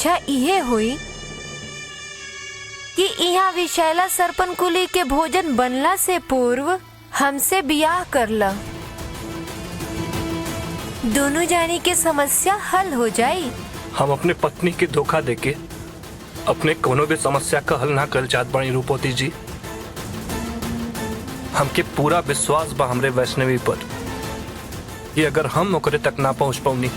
अच्छा इहे हुई कि यहाँ विशैला सरपन कुली के भोजन बनला से पूर्व हमसे बियाह करला। दोनों जानी के समस्या हल हो जाई। हम अपने पत्नी के धोखा देके अपने कोनो भी समस्या का हल ना कर चाहत बानी रूपवती जी। हमके पूरा विश्वास बा हमरे वैष्णवी पर कि अगर हम ओकरे तक ना पहुंच पाऊनी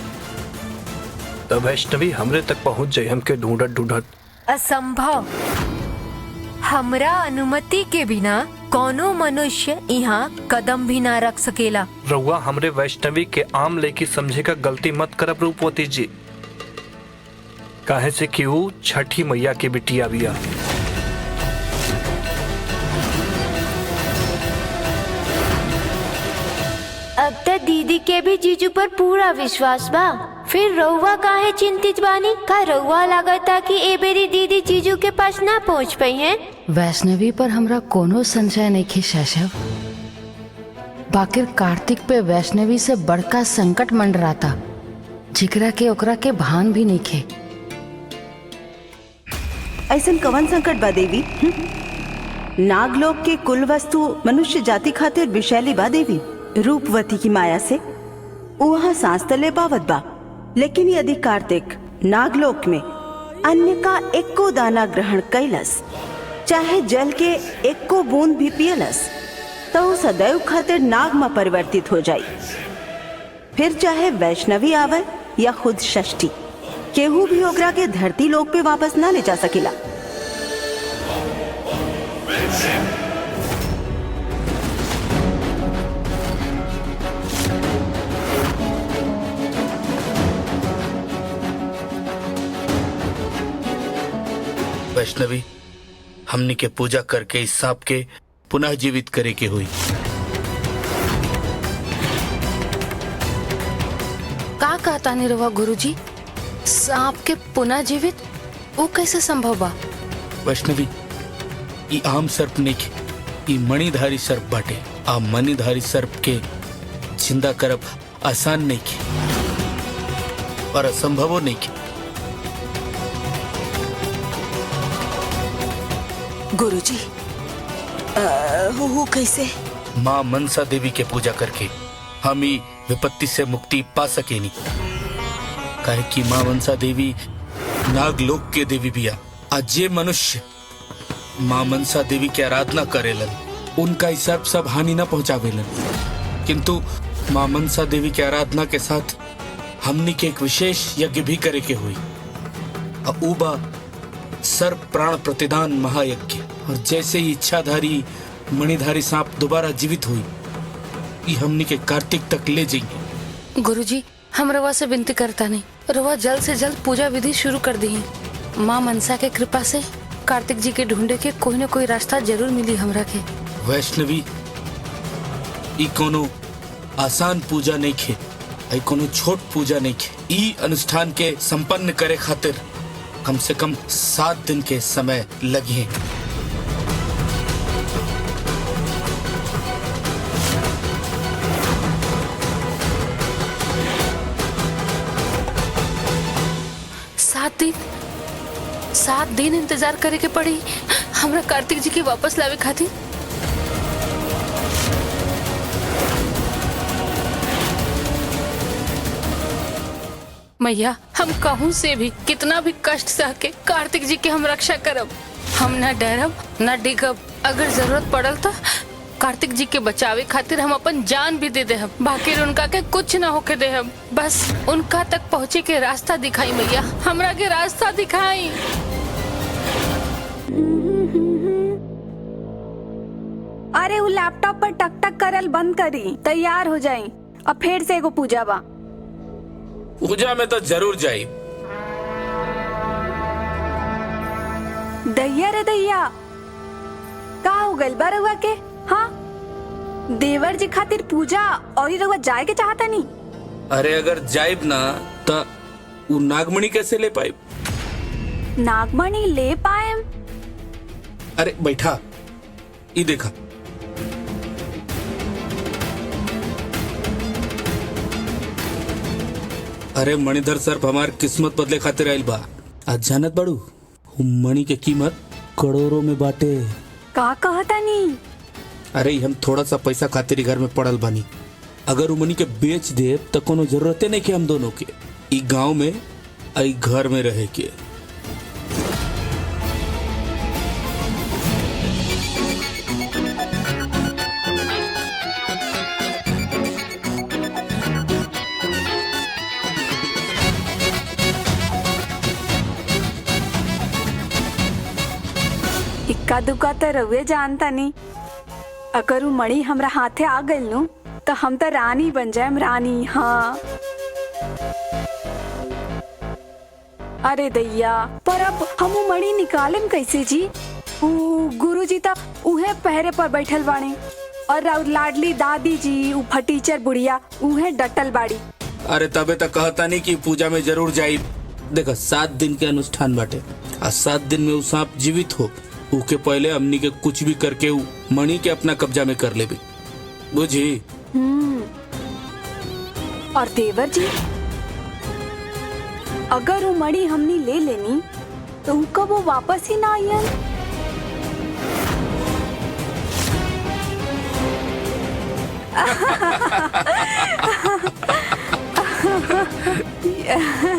तो वैष्णवी हमरे तक पहुंच जाये हमके ढूंढत ढूंढत। असंभव। हमरा अनुमति के बिना कोनो मनुष्य यहाँ कदम भी ना रख सकेला। रउआ हमरे वैष्णवी के आम लेकी समझे का गलती मत करब रूपवती जी, काहे से कि वो छठी मैया की बिटिया बिया। अब तक दीदी के भी जीजू पर पूरा विश्वास बा, फिर रउआ काहे चिंतित बानी? का रउआ लागता कि ए बेरी दीदी जीजू के पास ना पहुँच पाई हैं? वैष्णवी पर हमरा कोनो संशय नहीं खे शैशव, बाकिर कार्तिक पे वैष्णवी से बड़का संकट मंडराता जिकरा के ओकरा के भान भी नहीं खे। ऐसन कवन संकट बा देवी? नागलोक के कुल वस्तु मनुष्य जाति खातिर विषैली बा देवी। रूपवती की माया से वहाँ सांस तले पावत बा, लेकिन यदि कार्तिक नागलोक में अन्य का एको दाना ग्रहण कैलस, चाहे जल के एको बूंद भी पियलस, तो वो सदैव खातिर नाग में परिवर्तित हो जाई। फिर चाहे वैष्णवी आवे या खुद षष्ठी, केहू भी ओकरा के धरती लोक पे वापस ना ले जा सकेला। वैष्णवी, हमने के पूजा करके इस सांप के पुनः जीवित करे के हुई। का कहता नहीं रवा गुरुजी? सांप के पुनः जीवित वो कैसे संभव बा? वैष्णवी, ई आम सर्प नहीं के, ई मणिधारी सर्प बाटे। आ मणिधारी सर्प के जिंदा करब आसान नहीं के और असंभवो नहीं के। गुरुजी, वो कैसे? माँ मनसा देवी के पूजा करके हम ही विपत्ति से मुक्ति पा सके नहीं। काहे कि माँ मनसा देवी नागलोक के देवी बिया। आज जे मनुष्य माँ मनसा देवी की आराधना करेलन उनका ही सर्प सब हानि न पहुंचावेलन, किंतु माँ मनसा देवी की आराधना के साथ हमनी के एक विशेष यज्ञ भी करे के हुई। उबा सर्प प्राण प्रतिदान महायज्ञ। और जैसे ही इच्छाधारी मणिधारी सांप दोबारा जीवित हुई, ये हमनी के कार्तिक तक ले जाएंगे। गुरुजी, हम रवा से विनती करता नहीं, रवा जल्द से जल्द पूजा विधि शुरू कर दी। माँ मनसा के कृपा से कार्तिक जी के ढूंढे के कोई न कोई रास्ता जरूर मिली हमरा के। वैष्णवी, ई कोनो आसान पूजा नहीं खे, ई कोनो छोट पूजा नहीं खे। ई अनुष्ठान के संपन्न करे खातिर कम से कम 7 दिन के समय लगे। सात दिन इंतजार करे के पड़ी हमरा कार्तिक जी के वापस लावे खातिर। मैया, हम कहूँ से भी कितना भी कष्ट सह के कार्तिक जी के हम रक्षा करब। हम न डरब न डिगब। अगर जरूरत पड़ल तो कार्तिक जी के बचावे खातिर हम अपन जान भी दे देहब, बाकी उनका के कुछ न होके देहब। बस उनका तक पहुँचे के रास्ता दिखाई मैया, हमरा के रास्ता दिखाई। अरे वो लैपटॉप पर टक टक करल बंद करी, तैयार हो जाई। अब फिर से एगो पूजा बा। पूजा में तो जरूर जाई। दैया रे दैया, का हो गइल बा रउआ के? हाँ, देवर जी खातिर पूजा और ही रउआ जाए के चाहता नहीं? अरे अगर जाइब ना तो वो नागमणि कैसे ले पाइब? नागमणि ले पाएम? अरे बैठा, ये देखा। अरे मणिधर सर्प हमार किस्मत बदले खातिर आइल बा। आज जानत बाड़ू मणि के कीमत करोड़ों में बाटे। का कहता नी? अरे हम थोड़ा सा पैसा खातिर घर में पड़ल बानी। अगर उ मणि के बेच दे तो कोनो जरूरते नहीं के हम दोनों के ई गांव में आई घर में रहे के। इक्का दुक्का तो रउए जानता नी। अगर उ मणि हमरा हाथे आ गइल नु तो हम तो रानी बन जाएम, रानी। हाँ अरे दैया, पर अब हम उ मणि निकालेम कैसे जी? उ गुरुजी ता उहे पहरे पर बैठल बाड़े और राउर लाडली दादी जी उ फटीचर बुढ़िया उहे डटल बाड़ी। अरे तबे तक कहता नहीं कि पूजा में जरूर जाई। देखा 7 दिन के अनुष्ठान बाटे आ 7 दिन में उ सांप जीवित हो उके पहले हमनी के कुछ भी करके उ मणि के अपना कब्जा में कर लेबे, बुझी? और देवर जी, अगर वो मणि हमनी ले लेनी तो उ कब वो वापस ही ना आयन।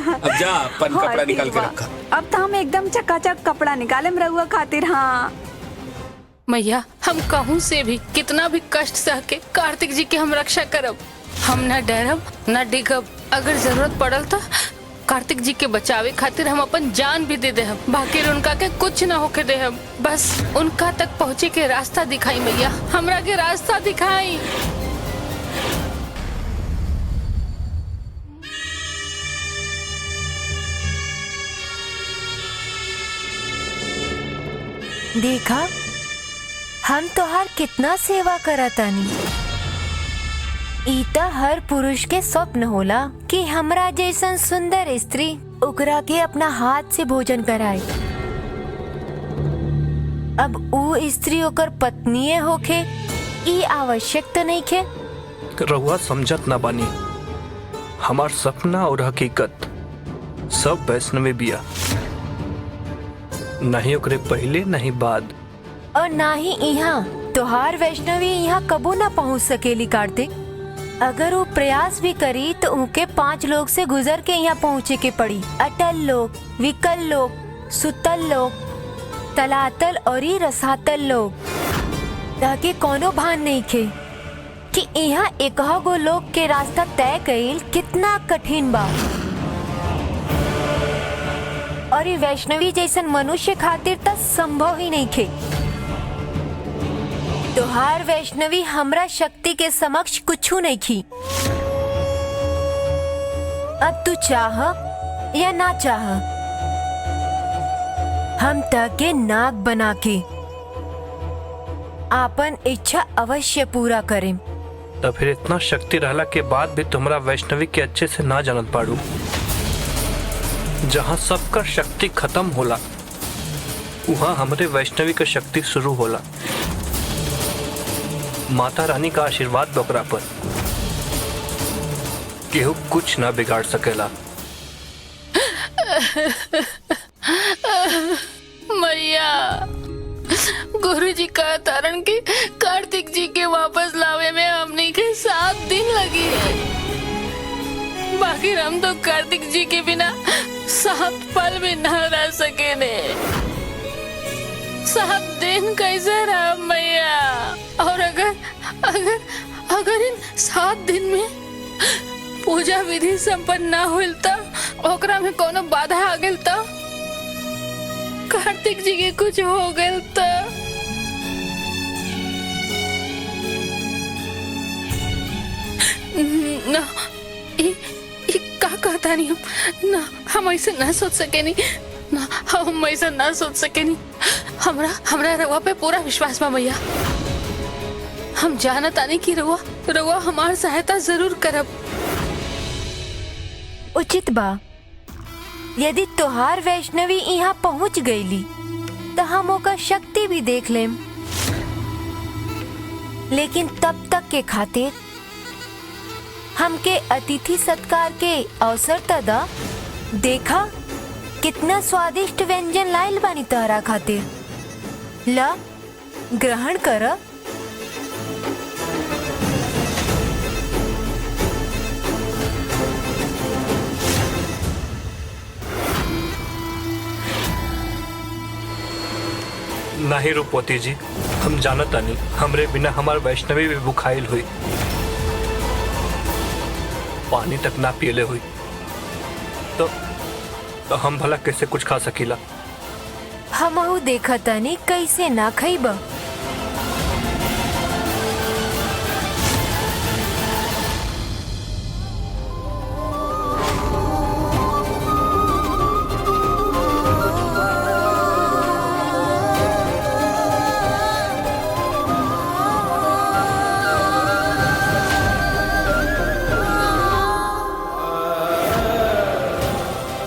अब जा अपन कपड़ा निकाल के रखा। अब तो हम एकदम चकाचक कपड़ा निकाले रहुआ खातिर। हाँ मैया, हम कहूँ से भी कितना भी कष्ट सह के कार्तिक जी के हम रक्षा करब। हम ना डरब ना डिगब। अगर जरूरत पड़ल तो कार्तिक जी के बचावे खातिर हम अपन जान भी दे देहब। बाकी उनका के कुछ ना होके देहब। बस उनका तक पहुँचे के रास्ता दिखाई मैया, हमरा के रास्ता दिखाई। देखा हम तोहार कितना सेवा करतानी। ईता हर पुरुष के स्वप्न होला कि हमरा जैसन सुंदर स्त्री ओकरा के अपना हाथ से भोजन कराए। अब ऊ स्त्री ओकर पत्नीए होखे ई आवश्यक तो नहीं खे। रहुआ समझत ना बानी, हमार सपना और हकीकत सब वैष्णवी बिया। नहीं ओकरे पहले नहीं बाद और ना ही यहाँ तोहार वैष्णवी यहाँ कबो ना पहुँच सकेली कार्तिक। अगर वो प्रयास भी करी तो उनके 5 लोग से गुजर के यहाँ पहुँचे के पड़ी। अटल लोग, विकल लोग, सुतल लोग, तलातल और ही रसातल लोग। ताकि कोनो भान नहीं खे कि यहाँ 1 गो लोग के रास्ता तय कईल कितना कठिन बा। और ये वैष्णवी जैसन मनुष्य खातिर त संभव ही नहीं खे। तोहार वैष्णवी हमरा शक्ति के समक्ष कुछू नहीं खी। अब तू चाह या ना चाह, हम ताके नाग बना के आपन इच्छा अवश्य पूरा करें। तो फिर इतना शक्ति रहला के बाद भी तुमरा वैष्णवी के अच्छे से ना जानत पाड़ू। जहाँ सबका शक्ति खत्म होला वहाँ हमरे वैष्णवी का शक्ति शुरू होला। माता रानी का आशीर्वाद बकरा पर केहू कुछ ना बिगाड़ सकेला। मैया, गुरुजी का तारण के कार्तिक जी के वापस लावे में हमने के 7 दिन लगी है। बाकी हम तो कार्तिक जी के बिना 7 पल भी न रह सके ने। 7 दिन कैसे रहा मैया? और अगर इन 7 दिन में पूजा विधि संपन्न ना हुई तो ओकरा में कोनो बाधा आ गई तो कार्तिक जी के कुछ हो गई तो ना का कहता नहीं हम ऐसे ना सोच सके नहीं ना, हम ऐसा ना सोच सके नहीं। हमरा रवा पे पूरा विश्वास बा मैया। हम जानत आने की रवा हमार सहायता जरूर करब। उचित बा। यदि तोहार वैष्णवी यहाँ पहुँच गईली तो हम ओकर शक्ति भी देख लेम। लेकिन तब तक के खातिर हमके अतिथि सत्कार के अवसर तदा देखा कितना स्वादिष्ट व्यंजन लाइल बानी तोहरा खातिर। ला ग्रहण कर। नहीं रूपवती जी, हम जानत नहीं, हमरे बिना हमार वैष्णवी भी बुखाइल हुई, पानी तक ना पियले हुई, तो हम भला कैसे कुछ खा सकीला। हमहू देखा तानी कैसे ना खइब।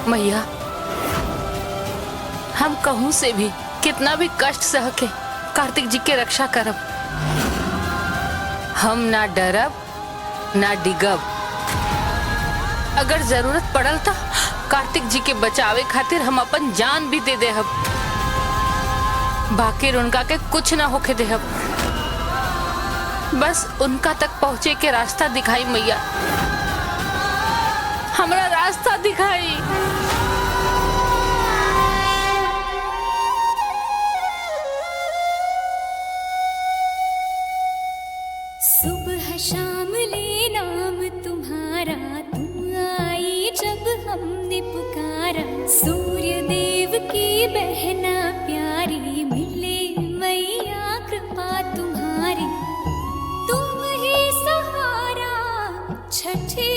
मैया, हम कहूँ से भी कितना भी कष्ट सह के कार्तिक जी के रक्षा करब। हम ना डरब ना डिगब। अगर जरूरत पड़ल तो कार्तिक जी के बचावे खातिर हम अपन जान भी दे देहब। बाकी उनका के कुछ ना होके देहब। बस उनका तक पहुँचे के रास्ता दिखाई मैया, हमरा रास्ता दिखाई। सुबह शाम ले नाम तुम्हारा, तुम आई जब हमने पुकारा। सूर्य देव की बहना प्यारी, मिले मैया कृपा तुम्हारी। तुम ही सहारा छठी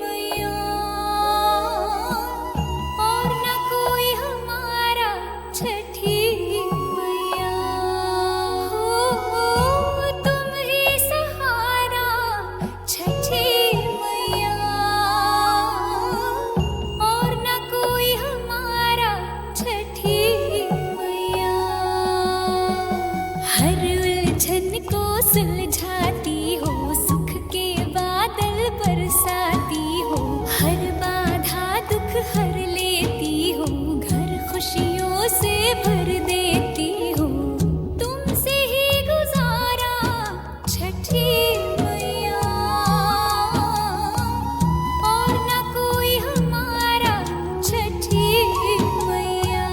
मैया, और न कोई हमारा छठी मैया। हो तुम ही सहारा छठी मैया, और न कोई हमारा छठी मैया। हर उलझन को सुलझाती हो, सुख के बादल बरसाती हो। हर बाधा दुख हर लेती हो, घर खुशियों से भर देती हो। तुमसे ही गुजारा छठी मैया, और न कोई हमारा छठी मैया।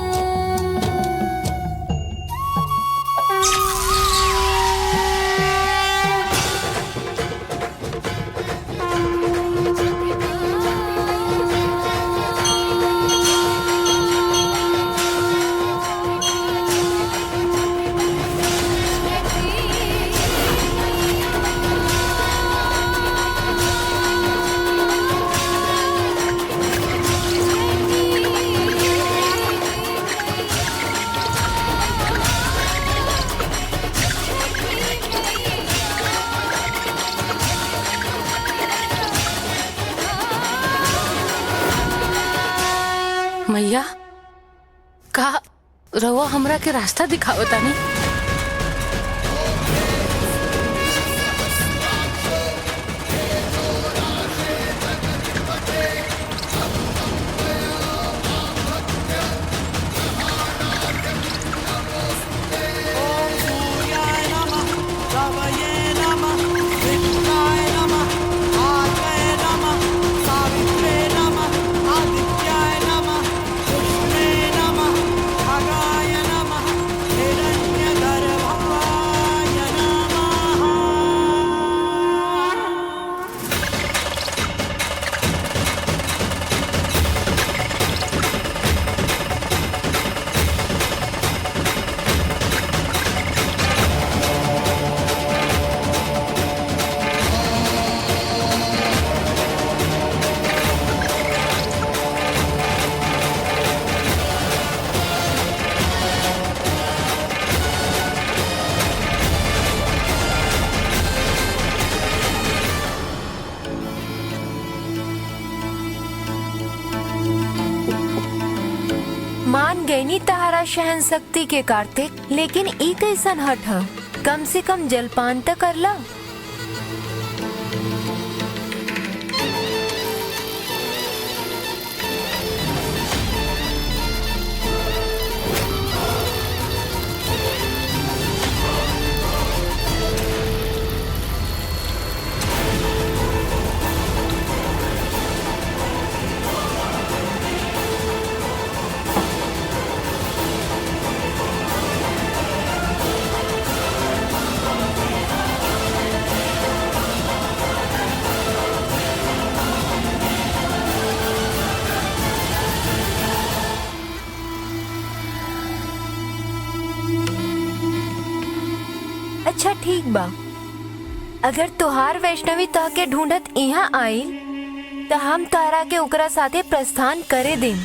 मैया, का रवा हमरा के रास्ता दिखावता नहीं? मान गईनी तहारा शहन शक्ति के कार्तिक, लेकिन ई कैसन हट ह? कम से कम जलपान तो करला। अच्छा ठीक बा, अगर तुहार वैष्णवी तह के ढूंढत यहाँ आई तो हम तारा के ओकरा साथे प्रस्थान करे दें।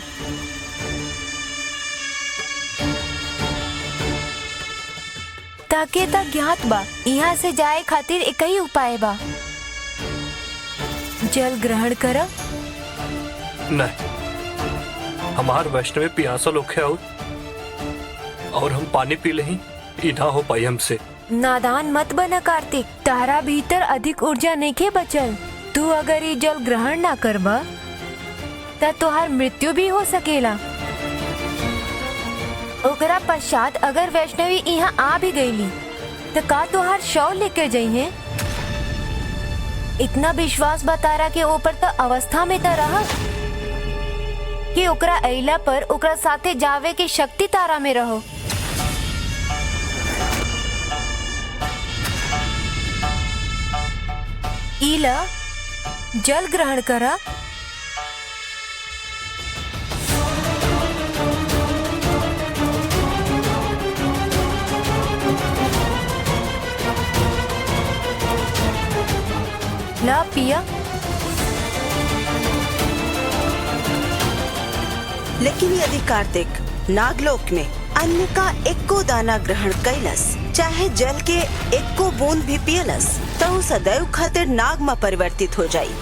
ताके ता ज्ञात बा यहाँ से जाए खातिर एक ही उपाय बा, जल ग्रहण कर। नहीं, हमार वैष्णवी प्यासा लोग है और हम पानी पी ले ही ना हो पाई हमसे। नादान मत बना कार्तिक, तारा भीतर अधिक ऊर्जा नहीं के बचल। तू अगर ये जल ग्रहण ना करबा तो तुहार मृत्यु भी हो सकेला। ओकरा पश्चात अगर वैष्णवी यहाँ आ भी गईली तो का तुहार शव लेकर जाइए। इतना विश्वास बतारा के ऊपर तो अवस्था में तो रहा कि ओकरा अइला पर ओकरा साथे जावे की शक्ति तारा में रहो। इला जल ग्रहण करा। ला पिया। लेकिन यदि कार्तिक नागलोक में अन्न का एको दाना ग्रहण कैलस, चाहे जल के एको बूंद भी पियलस, तो सदैव खातिर नाग में परिवर्तित हो जाई।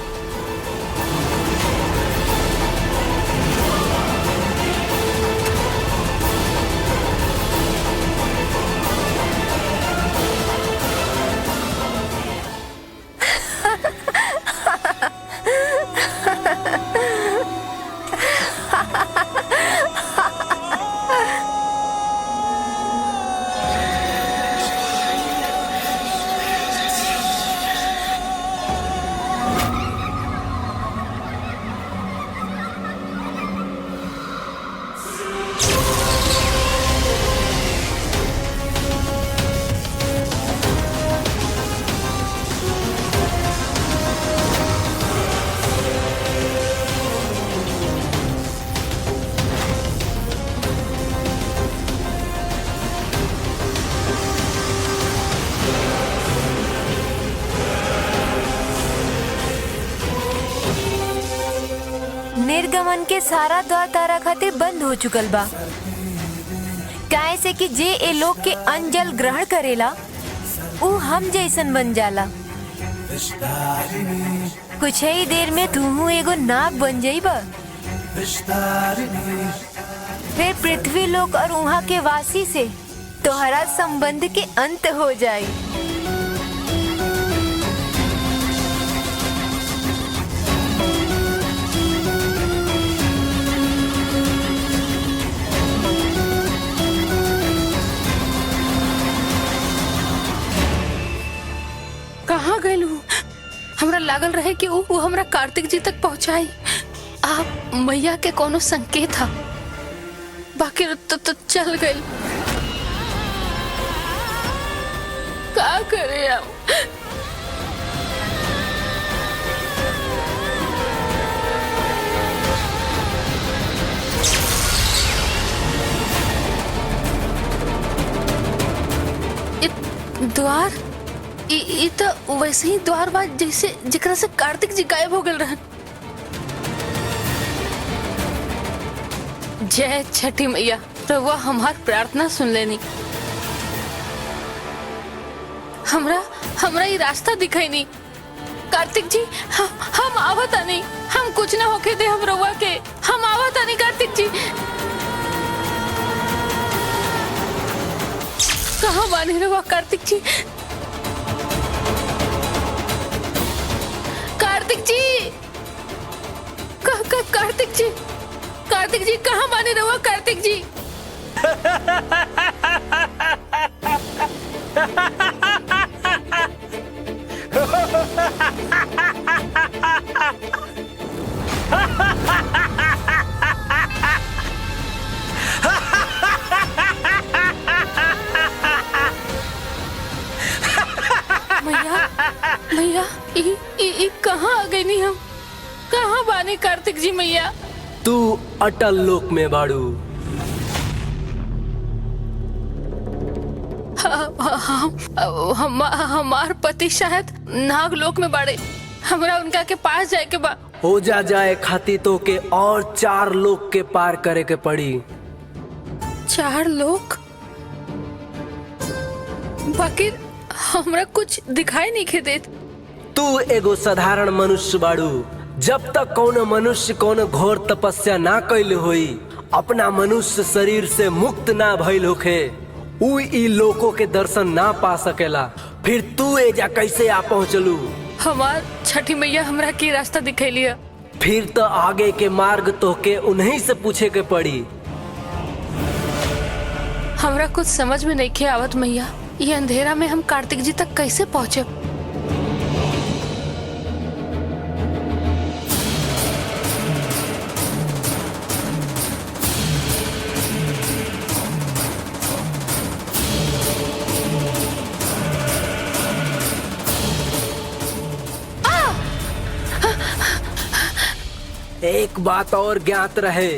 निर्गमन के सारा द्वार तारा खातिर बंद हो चुकल बा, काहे से कि जे ए लोग के अन्न जल ग्रहण करेला उ हम जैसन बन जाला। कुछ ही देर में तू एगो नाग बन जाइबा। फिर पृथ्वी लोक और वहाँ के वासी से तोहरा संबंध के अंत हो जाए। कहाँ गए? हमरा लागल रहे कि वो हमरा कार्तिक जी तक पहुँचाई। आप मैया के कोनो संकेत था, बाकी तो चल गई। का करे आप? द्वार ई तो वैसे ही द्वार बा जैसे जिकरा से कार्तिक जी गायब हो गए रहन। जय छठी मैया, रउआ हमार प्रार्थना सुन लेनी। हमरा ये रास्ता दिखाई नहीं। कार्तिक जी हम आवता नहीं, हम कुछ ना होके दे हम रउआ के। हम आवता नहीं कार्तिक जी। कहाँ बानी रउआ कार्तिक जी? कार्तिक जी, कार्तिक जी, कार्तिक जी कहाँ बानी रहुआ? कार्तिक जी मैया मैया ई कहाँ आ गई? नहीं हम कहाँ बानी कार्तिक जी? मैया तू अटल लोक में बाड़ू। हमार पति शायद नागलोक में बाड़े। हमरा उनका के पास जाए के बा। हो जाए खाती तो के और 4 लोग के पार करे के पड़ी। 4 लोग? बाकी हमरा कुछ दिखाई नहीं के देत। तू एगो साधारण मनुष्य बाड़ू। जब तक कौनो मनुष्य कौनो घोर तपस्या ना कैल होई, अपना मनुष्य शरीर से मुक्त ना भइल होखे, उ ई लोकों के दर्शन ना पा सकेला। फिर तू एजा कैसे आ पहुँचलू? हमार छठी मैया हमरा के रास्ता दिखैली है। फिर तो आगे के मार्ग तो के उन्हीं से पूछे के पड़ी। हमरा कुछ समझ में नहीं के आवत मैया, ये अंधेरा में हम कार्तिक जी तक कैसे पहुँचे? एक बात और ज्ञात रहे,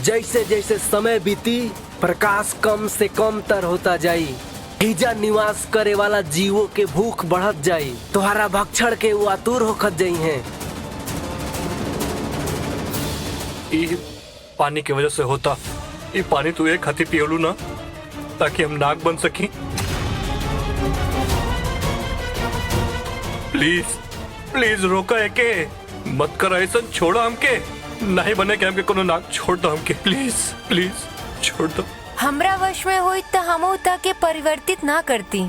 जैसे जैसे समय बीती प्रकाश कम से कम तर होता जाई। ईजा निवास करे वाला जीवों के भूख बढ़त जाई, तुम्हारा भक्षण के वो आतुर होखत जाई हैं। ये पानी की वजह से होता। ये पानी तू एक हाथी पियोलू ना, ताकि हम नाग बन सकी। प्लीज प्लीज रोका है के मत कर ऐसा, छोड़ो हमके। नहीं बने के हमके कोनो नाग, छोड़ दो हमके, प्लीज प्लीज छोड़ दो। हमरा वश में हुई तो हम के परिवर्तित ना करती,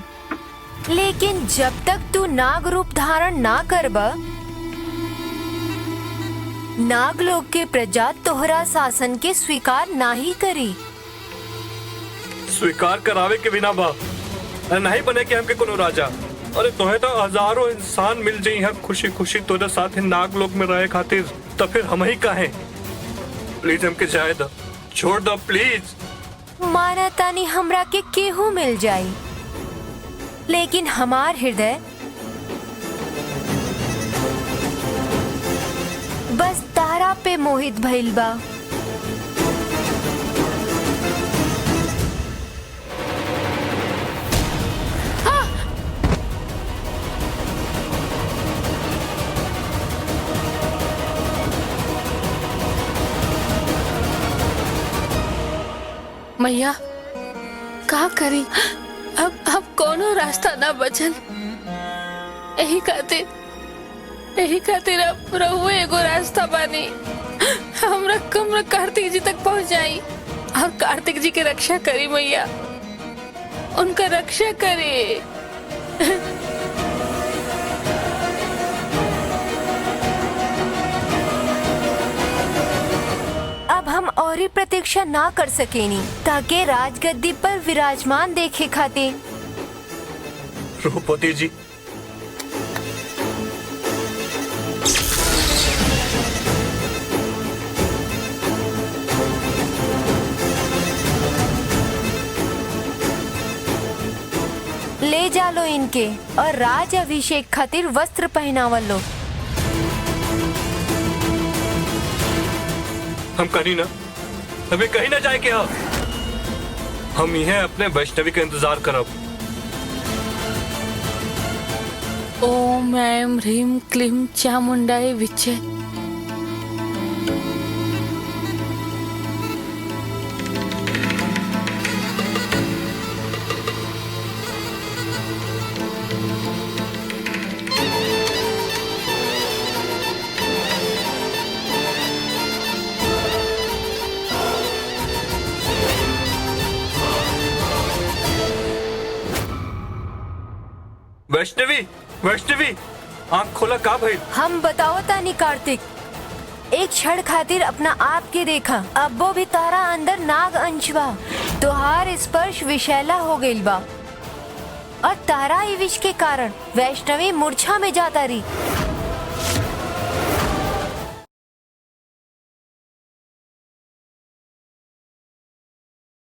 लेकिन जब तक तू नाग रूप धारण ना करबा, नागलोक के प्रजा तोहरा शासन के स्वीकार ना ही करी। स्वीकार करावे के बिना बा नहीं बने के हमके कोनो राजा। अरे तुम्हें तो हजारों इंसान मिल जाई हैं खुशी खुशी तोरे साथ नागलोक में रहे खातिर, तो फिर हम ही काहे? प्लीज हमके जाए दो, छोड़ दो प्लीज। माना तानी हमरा के केहू मिल जाई, लेकिन हमार हृदय बस तारा पे मोहित भइल बा। मैया का करी? अब कोनो रास्ता ना बचल। यही खातिर अब रहुए एगो रास्ता बानी। हमरा कमरा कार्तिक जी तक पहुंच जाई और कार्तिक जी के रक्षा करी मैया, उनका रक्षा करी। अब हम और ही प्रतीक्षा ना कर सकेनी, ताकि राजगद्दी पर विराजमान देखे खातिर। रूपवती जी, ले जा लो इनके और राज अभिषेक खातिर वस्त्र पहनावल लो। हम कहीं ना, हमें कहीं ना जाए क्या? हम यह अपने वैष्णवी का इंतजार करब। ओम ऐं ह्रीं क्लीं चामुंडाय विचे। वैष्णवी, वैष्णवी, आँख खोला का भाई? हम बताओ तानी कार्तिक, एक क्षण खातिर अपना आप के देखा, अब वो भी तारा अंदर नाग अंश बा। तोहार स्पर्श विषैला हो गइल बा और तारा ई विष के कारण वैष्णवी मूर्छा में जाता रही।